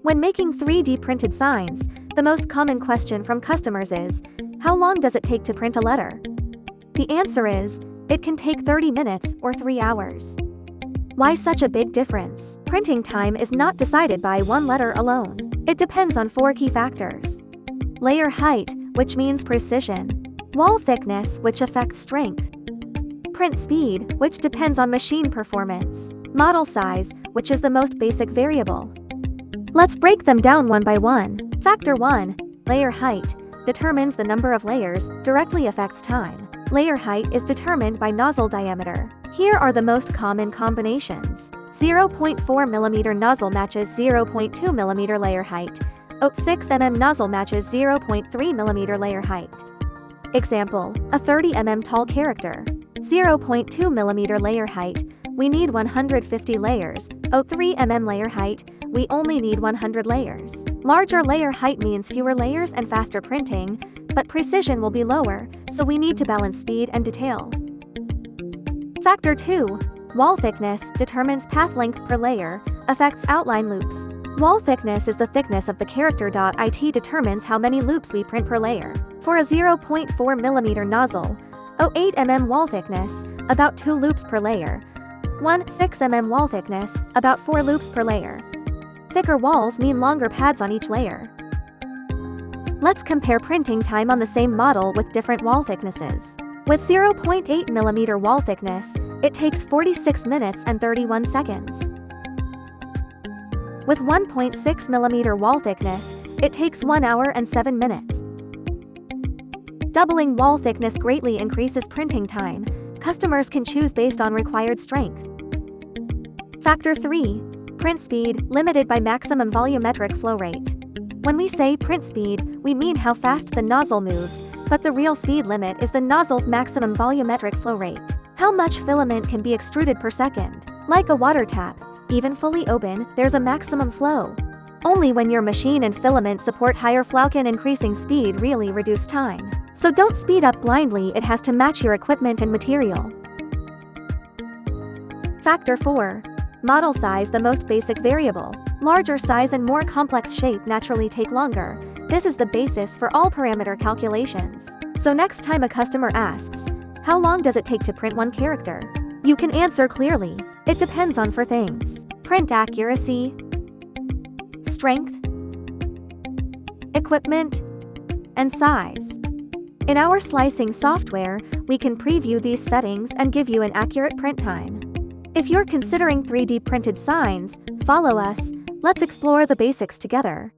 When making 3D printed signs, the most common question from customers is, how long does it take to print a letter? The answer is, it can take 30 minutes or 3 hours. Why such a big difference? Printing time is not decided by one letter alone. It depends on 4 key factors. Layer height, which means precision. Wall thickness, which affects strength. Print speed, which depends on machine performance. Model size, which is the most basic variable. Let's break them down one by one. Factor 1. Layer height determins the number of layers, directly affects time. Layer height is determined by nozzle diameter. Here are the most common combinations. 0.4 mm nozzle matches 0.2 mm layer height. 0.6 mm nozzle matches 0.3 mm layer height. Example, a 30 mm tall character. 0.2 mm layer height, we need 150 layers. 0.3 mm layer height, we only need 100 layers. Larger layer height means fewer layers and faster printing, but precision will be lower, so we need to balance speed and detail. Factor 2. Wall thickness determins path length per layer, affects outline loops. Wall thickness is the thickness of the character. It determines how many loops we print per layer. For a 0.4 mm nozzle, 0.8 mm wall thickness, about 2 loops per layer. 1.6 mm wall thickness, about 4 loops per layer. Thicker walls mean longer pads on each layer. Let's compare printing time on the same model with different wall thicknesses. With 0.8 mm wall thickness, it takes 46 minutes and 31 seconds. With 1.6 mm wall thickness, it takes 1 hour and 7 minutes. Doubling wall thickness greatly increases printing time. Customers can choose based on required strength. Factor 3. Print speed, limited by maximum volumetric flow rate. When we say print speed, we mean how fast the nozzle moves, but the real speed limit is the nozzle's maximum volumetric flow rate. How much filament can be extruded per second? Like a water tap, even fully open, there's a maximum flow. Only when your machine and filament support higher flow can increasing speed really reduce time. So don't speed up blindly, it has to match your equipment and material. Factor 4. Model size, the most basic variable. Larger size and more complex shape naturally take longer. This is the basis for all parameter calculations. So next time a customer asks, how long does it take to print one character? You can answer clearly. It depends on 4 things. Print accuracy, strength, equipment, and size. In our slicing software, we can preview these settings and give you an accurate print time. If you're considering 3D printed signs, follow us. Let's explore the basics together.